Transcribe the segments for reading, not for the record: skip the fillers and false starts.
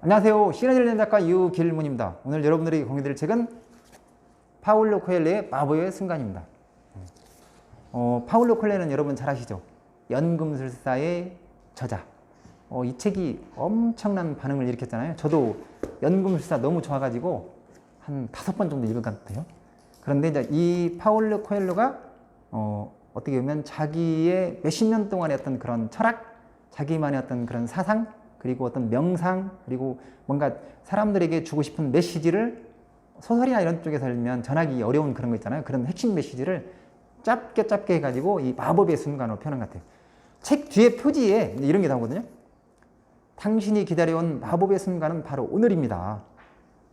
안녕하세요. 시간을 읽는 작가 유길문입니다. 오늘 여러분들에게 공유드릴 책은 파울로 코엘료의 마법의 순간입니다. 파울로 코엘료는 여러분 잘 아시죠? 연금술사의 저자. 이 책이 엄청난 반응을 일으켰잖아요. 저도 연금술사 너무 좋아가지고 한 5번 정도 읽은 것 같아요. 그런데 이제 이 파울로 코엘료가 어떻게 보면 자기의 몇십 년 동안의 어떤 그런 철학, 자기만의 어떤 그런 사상, 그리고 어떤 명상, 그리고 뭔가 사람들에게 주고 싶은 메시지를 소설이나 이런 쪽에서 읽으면 전하기 어려운 그런 거 있잖아요. 그런 핵심 메시지를 짧게 해가지고 이 마법의 순간으로 표현한 것 같아요. 책 뒤에 표지에 이런 게 나오거든요. 당신이 기다려온 마법의 순간은 바로 오늘입니다.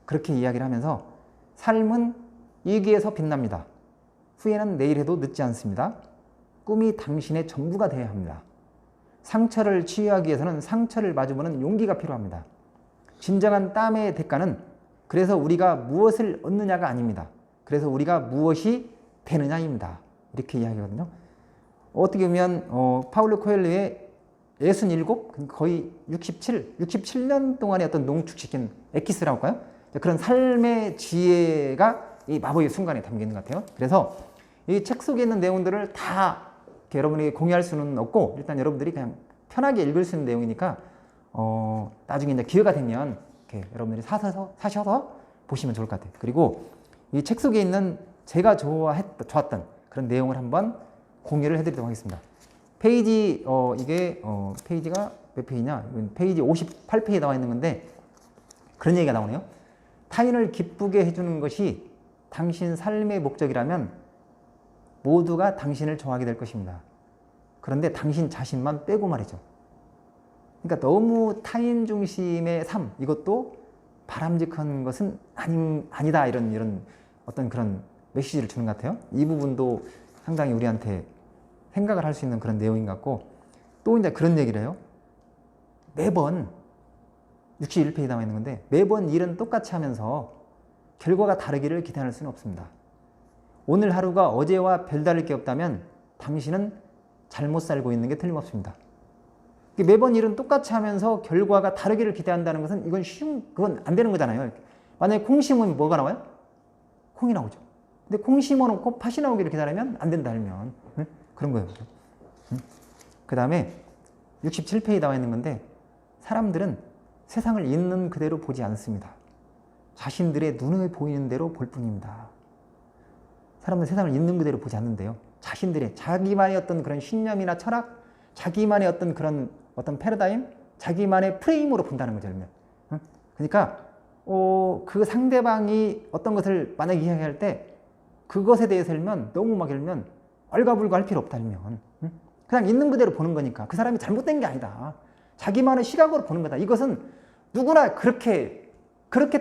그렇게 이야기를 하면서 삶은 일기에서 빛납니다. 후회는 내일 해도 늦지 않습니다. 꿈이 당신의 전부가 되어야 합니다. 상처를 치유하기 위해서는 상처를 마주보는 용기가 필요합니다. 진정한 땀의 대가는 그래서 우리가 무엇을 얻느냐가 아닙니다. 그래서 우리가 무엇이 되느냐입니다. 이렇게 이야기하거든요. 어떻게 보면 파울로 코엘료의 67, 거의 67년 동안의 어떤 농축시킨 엑기스라고 할까요? 그런 삶의 지혜가 이 마법의 순간에 담겨 있는 것 같아요. 그래서 이 책 속에 있는 내용들을 다 여러분에게 공유할 수는 없고 일단 여러분들이 그냥 편하게 읽을 수 있는 내용이니까 나중에 이제 기회가 되면 이렇게 여러분들이 사셔서 보시면 좋을 것 같아요. 그리고 이 책 속에 있는 제가 좋았던 그런 내용을 한번 공유를 해드리도록 하겠습니다. 페이지 이게 페이지가 몇 페이지냐? 페이지 58페이지에 나와 있는 건데 그런 얘기가 나오네요. 타인을 기쁘게 해주는 것이 당신 삶의 목적이라면 모두가 당신을 좋아하게 될 것입니다. 그런데 당신 자신만 빼고 말이죠. 그러니까 너무 타인 중심의 삶, 이것도 바람직한 것은 아니다. 이런 어떤 그런 메시지를 주는 것 같아요. 이 부분도 상당히 우리한테 생각을 할 수 있는 그런 내용인 것 같고 또 이제 그런 얘기를 해요. 매번 61페이지 나와 있는 건데 매번 일은 똑같이 하면서 결과가 다르기를 기대할 수는 없습니다. 오늘 하루가 어제와 별다를 게 없다면 당신은 잘못 살고 있는 게 틀림없습니다. 매번 일은 똑같이 하면서 결과가 다르기를 기대한다는 것은 그건 안 되는 거잖아요. 만약에 콩 심으면 뭐가 나와요? 콩이 나오죠. 근데 콩 심어놓고 팥이 나오기를 기다리면 안 된다 하면 그런 거예요. 그 다음에 67페이지 나와 있는 건데 사람들은 세상을 있는 그대로 보지 않습니다. 자신들의 눈에 보이는 대로 볼 뿐입니다. 사람들은 세상을 있는 그대로 보지 않는데요. 자기만의 어떤 그런 신념이나 철학, 자기만의 어떤 그런 어떤 패러다임, 자기만의 프레임으로 본다는 거죠. 그러니까 그 상대방이 어떤 것을 만약에 이야기할 때 그것에 대해서 읽으면 너무 막 읽으면 얼가불가 할 필요 없다 읽으면 그냥 있는 그대로 보는 거니까 그 사람이 잘못된 게 아니다. 자기만의 시각으로 보는 거다. 이것은 누구나 그렇게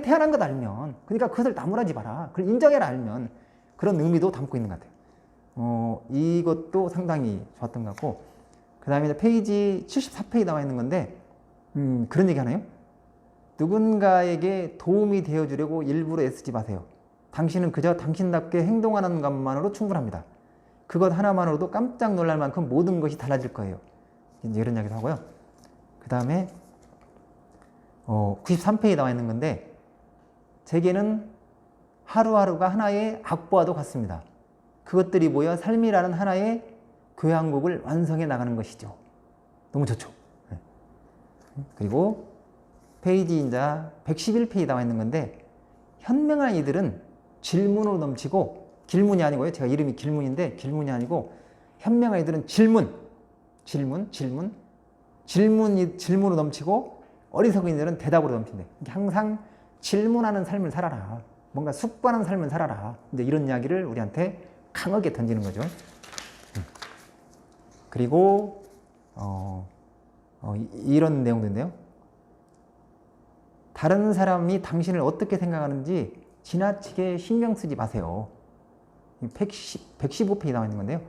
태어난 것 알면 그러니까 그것을 나무라지 마라. 그걸 인정해라 알면 그런 의미도 담고 있는 것 같아요. 이것도 상당히 좋았던 것 같고 그 다음에 페이지 74페이지 나와 있는 건데 그런 얘기 하나요? 누군가에게 도움이 되어주려고 일부러 애쓰지 마세요. 당신은 그저 당신답게 행동하는 것만으로 충분합니다. 그것 하나만으로도 깜짝 놀랄 만큼 모든 것이 달라질 거예요. 이제 이런 이야기도 하고요. 그 다음에 93페이지에 나와 있는 건데 제게는 하루하루가 하나의 악보와도 같습니다. 그것들이 모여 삶이라는 하나의 교향곡을 완성해 나가는 것이죠. 너무 좋죠. 그리고 페이지 이제 111페이지 나와 있는 건데 현명한 이들은 질문으로 넘치고 질문이 아니고요. 제가 이름이 길문인데 질문이 아니고 현명한 이들은 질문으로 넘치고 어리석은 이들은 대답으로 넘친대. 항상 질문하는 삶을 살아라. 뭔가 숙고하는 삶을 살아라. 이제 이런 이야기를 우리한테 강하게 던지는 거죠. 그리고 이런 내용도 있는데요. 다른 사람이 당신을 어떻게 생각하는지 지나치게 신경 쓰지 마세요. 115페이지 나와 있는 건데요.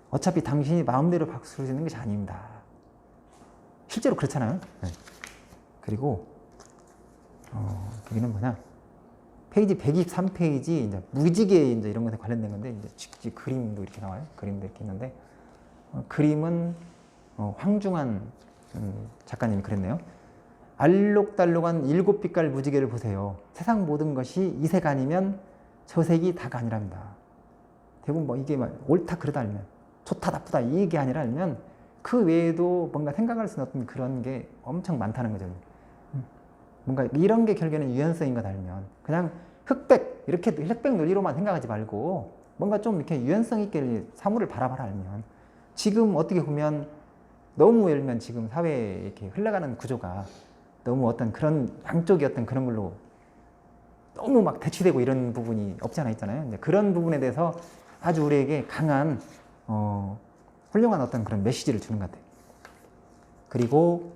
어차피 당신이 마음대로 바꿀 수 있는 것이 아닙니다. 실제로 그렇잖아요. 네. 그리고 여기는 뭐냐? 페이지 123페이지 이제 무지개 이제 이런 것에 관련된 건데 이제 그림도 이렇게 나와요. 그림도 이렇게 있는데 그림은 황중한 작가님이 그랬네요. 알록달록한 7빛깔 무지개를 보세요. 세상 모든 것이 이 색 아니면 저 색이 다가 아니랍니다. 대부분 뭐 이게 막 옳다 그러다 알면 좋다 나쁘다 이게 아니라 알면 그 외에도 뭔가 생각할 수 없는 그런 게 엄청 많다는 거죠. 뭔가 이런 게 결국에는 유연성인 것 알면 그냥 흑백 이렇게 흑백 논리로만 생각하지 말고 뭔가 좀 이렇게 유연성 있게 사물을 바라봐라 알면 지금 어떻게 보면 너무 예를 들면 지금 사회에 이렇게 흘러가는 구조가 너무 어떤 그런 양쪽의 어떤 그런 걸로 너무 막 대치되고 이런 부분이 없지 않아 있잖아요. 이제 그런 부분에 대해서 아주 우리에게 강한 훌륭한 어떤 그런 메시지를 주는 것 같아요. 그리고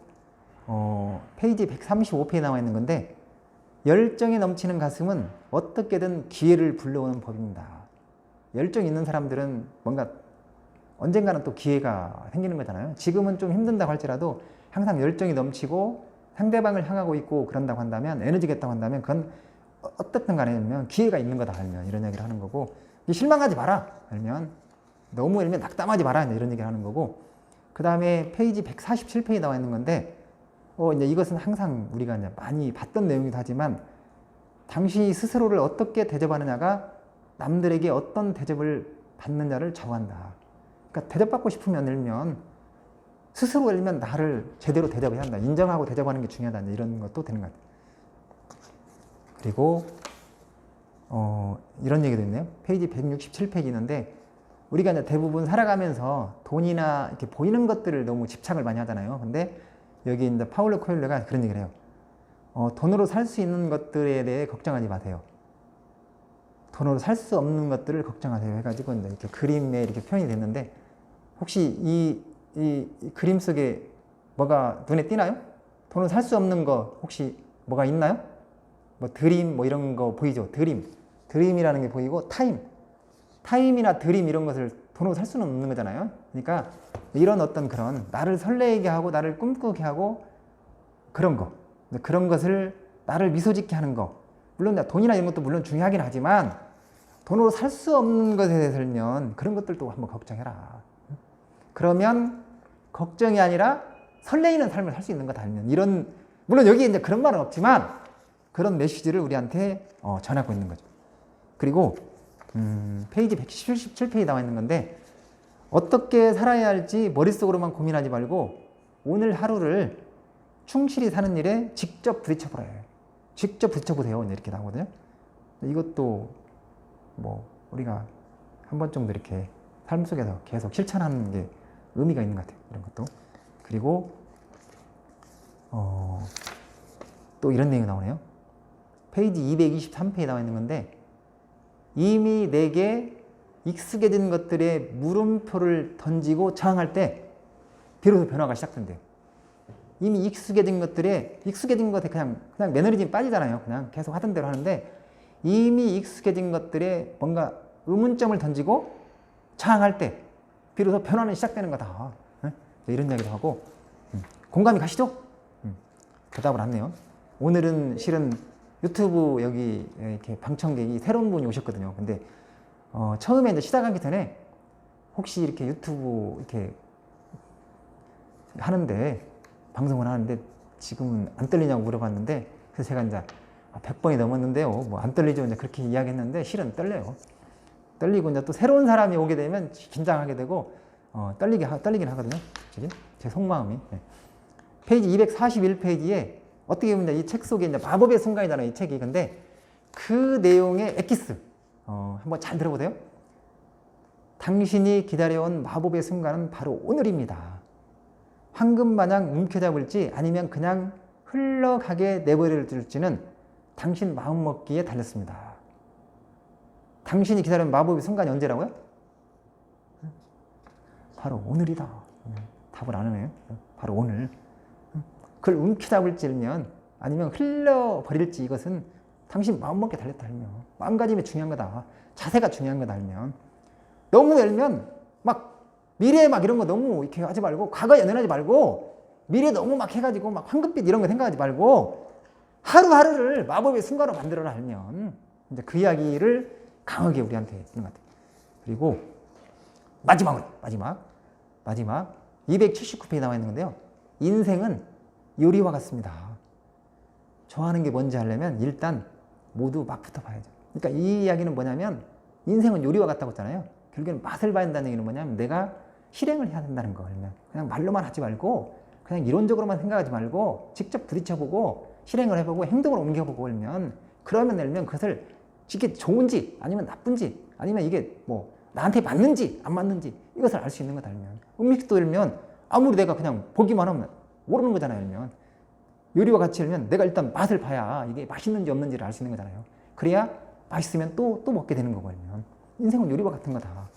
페이지 135페이지에 나와 있는 건데 열정이 넘치는 가슴은 어떻게든 기회를 불러오는 법입니다. 열정이 있는 사람들은 뭔가 언젠가는 또 기회가 생기는 거잖아요. 지금은 좀 힘든다고 할지라도 항상 열정이 넘치고 상대방을 향하고 있고 그런다고 한다면 에너지가 있다고 한다면 그건 어떻든 간에 기회가 있는 거다 알면 이런 얘기를 하는 거고 실망하지 마라 알면 너무 알면 낙담하지 마라 이런 얘기를 하는 거고 그 다음에 페이지 147페이지 나와 있는 건데 이제 이것은 항상 우리가 이제 많이 봤던 내용이기도 하지만 당신이 스스로를 어떻게 대접하느냐가 남들에게 어떤 대접을 받느냐를 정한다. 그러니까 대접받고 싶으면 일면 스스로 일면 나를 제대로 대접해야 한다. 인정하고 대접하는 게 중요하다. 이런 것도 되는 것 같아요. 그리고 이런 얘기도 있네요. 페이지 167페이지 있는데 우리가 이제 대부분 살아가면서 돈이나 이렇게 보이는 것들을 너무 집착을 많이 하잖아요. 근데 여기 이제 파울로 코엘료가 그런 얘기를 해요. 돈으로 살 수 있는 것들에 대해 걱정하지 마세요. 돈으로 살 수 없는 것들을 걱정하세요. 해가지고 이제 이렇게 그림에 이렇게 표현이 됐는데 혹시 이 그림 속에 뭐가 눈에 띄나요? 돈으로 살 수 없는 거 혹시 뭐가 있나요? 뭐 드림 뭐 이런 거 보이죠? 드림이라는 게 보이고 타임이나 드림 이런 것을 돈으로 살 수는 없는 거잖아요. 그러니까 이런 어떤 그런 나를 설레게 하고 나를 꿈꾸게 하고 그런 것을 나를 미소 짓게 하는 거 물론 돈이나 이런 것도 물론 중요하긴 하지만 돈으로 살 수 없는 것에 대해서는 그런 것들도 한번 걱정해라. 그러면 걱정이 아니라 설레이는 삶을 살 수 있는 거다. 이런 물론 여기에 이제 그런 말은 없지만 그런 메시지를 우리한테 전하고 있는 거죠. 그리고 페이지 177페이지 나와 있는 건데 어떻게 살아야 할지 머릿속으로만 고민하지 말고 오늘 하루를 충실히 사는 일에 직접 부딪혀보래요. 직접 부딪혀보세요. 이렇게 나오거든요. 이것도 뭐 우리가 한 번 정도 이렇게 삶 속에서 계속 실천하는 게 의미가 있는 것 같아요. 이런 것도. 그리고 또 이런 내용이 나오네요. 페이지 223페이지에 나와 있는 건데 이미 내게 익숙해진 것들에 물음표를 던지고 저항할 때 비로소 변화가 시작된대요. 이미 익숙해진 것에 그냥 매너리즘 빠지잖아요. 그냥 계속 하던 대로 하는데 이미 익숙해진 것들에 뭔가 의문점을 던지고 저항할 때 비로소 변화는 시작되는 거다. 이런 이야기도 하고 공감이 가시죠? 대답을 하네요. 오늘은 실은 유튜브 여기 이렇게 방청객이 새로운 분이 오셨거든요. 근데 처음에 이제 시작하기 전에 혹시 이렇게 유튜브 이렇게 하는데 방송을 하는데 지금은 안 떨리냐고 물어봤는데 그래서 제가 이제 100번이 넘었는데요. 뭐 안 떨리죠. 이제 그렇게 이야기했는데 실은 떨려요. 떨리고 이제 또 새로운 사람이 오게 되면 긴장하게 되고 떨리긴 하거든요. 제 속마음이. 네. 페이지 241페이지에 어떻게 보면 이 책 속에 이제 마법의 순간이잖아요. 이 책이. 근데 그 내용의 엑기스 한번 잘 들어보세요. 당신이 기다려온 마법의 순간은 바로 오늘입니다. 황금마냥 움켜잡을지 아니면 그냥 흘러가게 내버려둘지는 당신 마음먹기에 달렸습니다. 당신이 기다리는 마법의 순간이 언제라고요? 바로 오늘이다. 답을 안 하네요. 바로 오늘. 그걸 움켜잡을지면 아니면 흘려버릴지 이것은 당신 마음먹기에 달렸다 알면 마음가짐이 중요한 거다. 자세가 중요한 거다 알면 너무 열면 막 미래에 막 이런 거 너무 이렇게 하지 말고 과거에 연연하지 말고 미래 너무 막 해가지고 막 황금빛 이런 거 생각하지 말고 하루하루를 마법의 순간으로 만들어라 알면 이제 그 이야기를 강하게 우리한테 있는 것 같아요. 그리고 마지막 279페이지에 나와 있는 건데요. 인생은 요리와 같습니다. 좋아하는 게 뭔지 하려면 일단 모두 맛부터 봐야죠. 그러니까 이 이야기는 뭐냐면 인생은 요리와 같다고 했잖아요. 결국에는 맛을 봐야 한다는 얘기는 뭐냐면 내가 실행을 해야 된다는 거. 그냥 말로만 하지 말고 그냥 이론적으로만 생각하지 말고 직접 부딪혀보고 실행을 해보고 행동을 옮겨보고 그러면 그것을 이게 좋은지 아니면 나쁜지 아니면 이게 뭐 나한테 맞는지 안 맞는지 이것을 알 수 있는 거다. 음식도 들면 아무리 내가 그냥 보기만 하면 모르는 거잖아요. 요리와 같이 내가 일단 맛을 봐야 이게 맛있는지 없는지를 알 수 있는 거잖아요. 그래야 맛있으면 또 먹게 되는 거고. 인생은 요리와 같은 거다.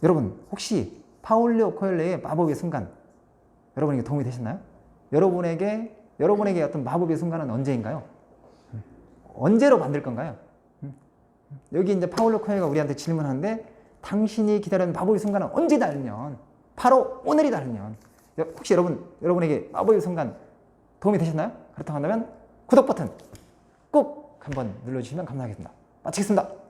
여러분 혹시 파울로 코엘호의 마법의 순간 여러분에게 도움이 되셨나요? 여러분에게 어떤 마법의 순간은 언제인가요? 언제로 만들 건가요? 여기 이제 파울로 코엘호가 우리한테 질문하는데 당신이 기다리는 마법의 순간은 언제다 알면 바로 오늘이다 알면 혹시 여러분에게 마법의 순간 도움이 되셨나요? 그렇다고 한다면 구독 버튼 꼭 한번 눌러주시면 감사하겠습니다. 마치겠습니다.